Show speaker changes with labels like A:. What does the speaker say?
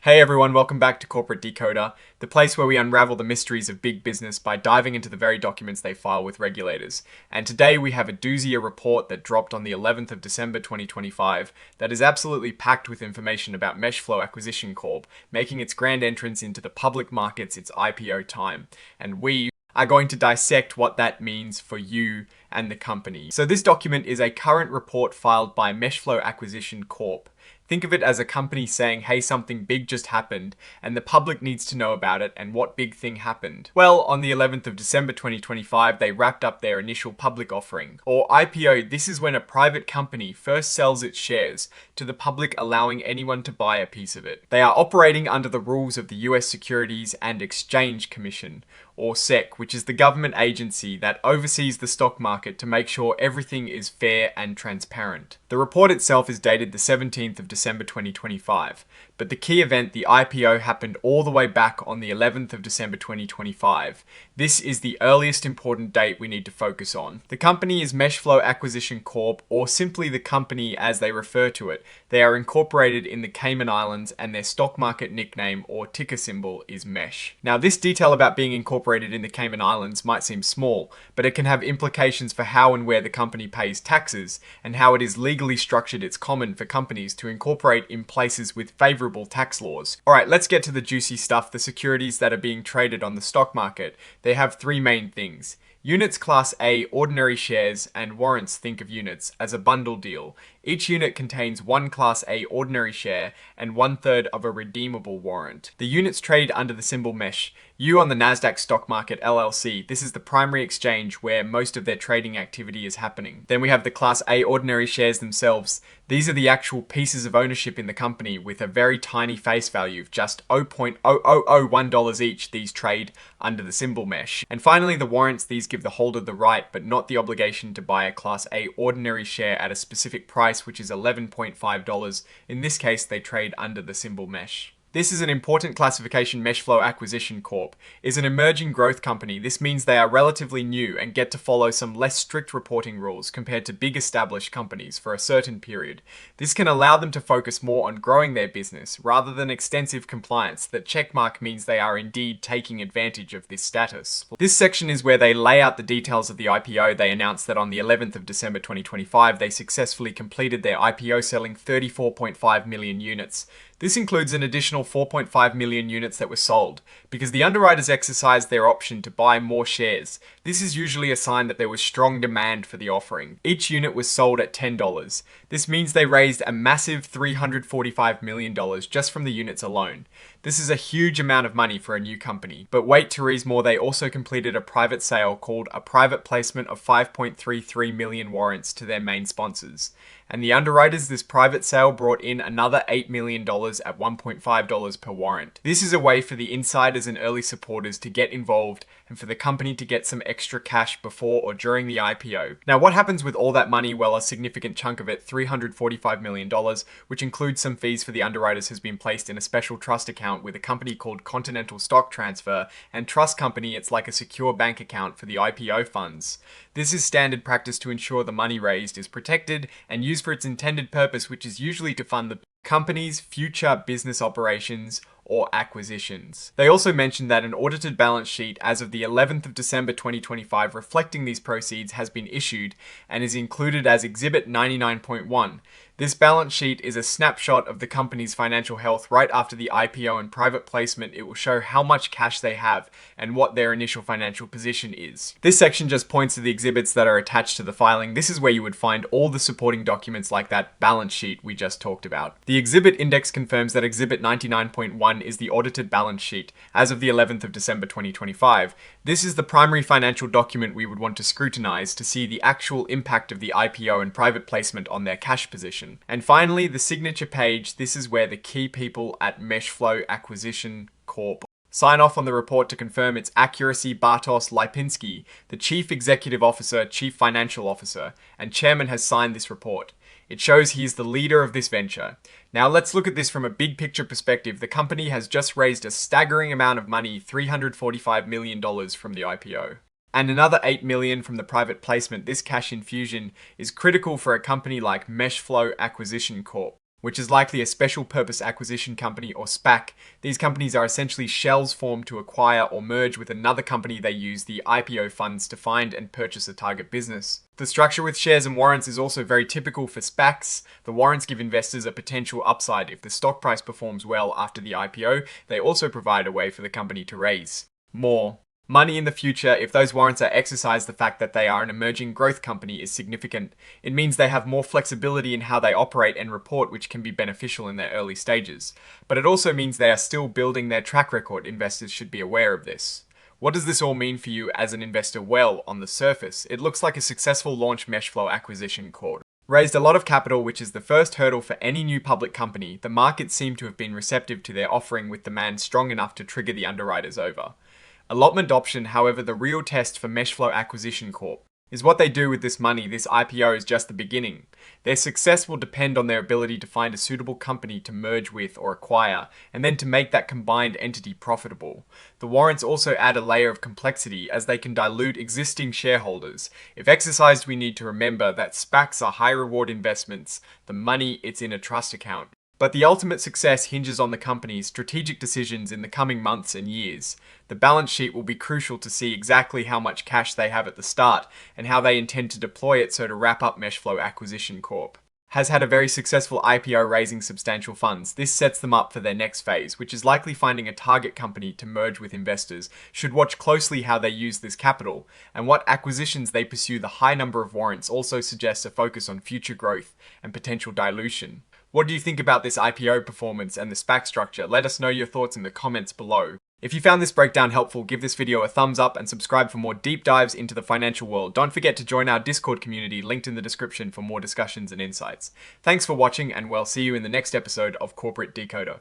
A: Hey everyone, welcome back to Corporate Decoder, the place where we unravel the mysteries of big business by diving into the very documents they file with regulators. And today we have a doozy, a report that dropped on the 11th of December 2025 that is absolutely packed with information about Meshflow Acquisition Corp, making its grand entrance into the public markets its IPO time. And we are going to dissect what that means for you and the company. So this document is a current report filed by Meshflow Acquisition Corp. Think of it as a company saying, hey, something big just happened, and the public needs to know about it, and what big thing happened? Well, on the 11th of December 2025, they wrapped up their initial public offering, or IPO. This is when a private company first sells its shares to the public, allowing anyone to buy a piece of it. They are operating under the rules of the US Securities and Exchange Commission, or SEC, which is the government agency that oversees the stock market to make sure everything is fair and transparent. The report itself is dated the 17th of December 2025, but the key event, the IPO, happened all the way back on the 11th of December 2025. This is the earliest important date we need to focus on. The company is Meshflow Acquisition Corp, or simply the company as they refer to it. They are incorporated in the Cayman Islands, and their stock market nickname or ticker symbol is MESH. Now, this detail about being incorporated in the Cayman Islands might seem small, but it can have implications for how and where the company pays taxes, and how it is legally structured. It's common for companies to incorporate in places with favorable tax laws. Alright, let's get to the juicy stuff, the securities that are being traded on the stock market. They have three main things: units Class A, ordinary shares, and warrants, think of units, as a bundle deal. Each unit contains one Class A ordinary share and 1/3 of a redeemable warrant. The units trade under the symbol MESH. You on the Nasdaq Stock Market LLC. This is the primary exchange where most of their trading activity is happening. Then we have the Class A ordinary shares themselves. These are the actual pieces of ownership in the company with a very tiny face value of just $0.0001 each. These trade under the symbol MESH. And finally, the warrants. These give the holder the right but not the obligation to buy a Class A ordinary share at a specific price, which is $11.5. In this case, they trade under the symbol MESH. This is an important classification. Meshflow Acquisition Corp is an emerging growth company. This means they are relatively new and get to follow some less strict reporting rules compared to big established companies for a certain period. This can allow them to focus more on growing their business rather than extensive compliance. That checkmark means they are indeed taking advantage of this status. This section is where they lay out the details of the IPO. They announced that on the 11th of December 2025, they successfully completed their IPO, selling 34.5 million units. This includes an additional 4.5 million units that were sold, because the underwriters exercised their option to buy more shares. This is usually a sign that there was strong demand for the offering. Each unit was sold at $10. This means they raised a massive $345 million just from the units alone. This is a huge amount of money for a new company. But wait to read more, they also completed a private sale called a private placement of 5.33 million warrants to their main sponsors. And the underwriters, this private sale brought in another $8 million at $1.5 per warrant. This is a way for the insiders and early supporters to get involved and for the company to get some extra cash before or during the IPO. Now, what happens with all that money? Well, a significant chunk of it, $345 million, which includes some fees for the underwriters, has been placed in a special trust account with a company called Continental Stock Transfer and Trust Company. It's like a secure bank account for the IPO funds. This is standard practice to ensure the money raised is protected and used for its intended purpose, which is usually to fund the company's future business operations or acquisitions. They also mentioned that an audited balance sheet as of the 11th of December 2025 reflecting these proceeds has been issued and is included as Exhibit 99.1. This balance sheet is a snapshot of the company's financial health right after the IPO and private placement. It will show how much cash they have and what their initial financial position is. This section just points to the exhibits that are attached to the filing. This is where you would find all the supporting documents like that balance sheet we just talked about. The exhibit index confirms that Exhibit 99.1 is the audited balance sheet as of the 11th of December 2025. This is the primary financial document we would want to scrutinize to see the actual impact of the IPO and private placement on their cash position. And finally, the signature page. This is where the key people at Meshflow Acquisition Corp sign off on the report to confirm its accuracy. Bartosz Lipinski, the Chief Executive Officer, Chief Financial Officer, and Chairman, has signed this report. It shows he is the leader of this venture. Now let's look at this from a big picture perspective. The company has just raised a staggering amount of money, $345 million from the IPO. And another $8 million from the private placement. This cash infusion is critical for a company like Meshflow Acquisition Corp. which is likely a special purpose acquisition company or SPAC. These companies are essentially shells formed to acquire or merge with another company. They use the IPO funds to find and purchase a target business. The structure with shares and warrants is also very typical for SPACs. The warrants give investors a potential upside if the stock price performs well after the IPO. They also provide a way for the company to raise more money in the future. If those warrants are exercised, the fact that they are an emerging growth company is significant. It means they have more flexibility in how they operate and report, which can be beneficial in their early stages. But it also means they are still building their track record. Investors should be aware of this. What does this all mean for you as an investor? Well, on the surface, it looks like a successful launch. Meshflow Acquisition Corp raised a lot of capital, which is the first hurdle for any new public company. The market seemed to have been receptive to their offering, with demand strong enough to trigger the underwriters over. Allotment option, however, the real test for Meshflow Acquisition Corp is what they do with this money. This IPO is just the beginning. Their success will depend on their ability to find a suitable company to merge with or acquire, and then to make that combined entity profitable. The warrants also add a layer of complexity, as they can dilute existing shareholders. If exercised, we need to remember that SPACs are high reward investments. The money, it's in a trust account. But the ultimate success hinges on the company's strategic decisions in the coming months and years. The balance sheet will be crucial to see exactly how much cash they have at the start and how they intend to deploy it. So to wrap up, Meshflow Acquisition Corp has had a very successful IPO, raising substantial funds. This sets them up for their next phase, which is likely finding a target company to merge with. Investors should watch closely how they use this capital and what acquisitions they pursue. The high number of warrants also suggests a focus on future growth and potential dilution. What do you think about this IPO performance and the SPAC structure? Let us know your thoughts in the comments below. If you found this breakdown helpful, give this video a thumbs up and subscribe for more deep dives into the financial world. Don't forget to join our Discord community, linked in the description, for more discussions and insights. Thanks for watching, and we'll see you in the next episode of Corporate Decoder.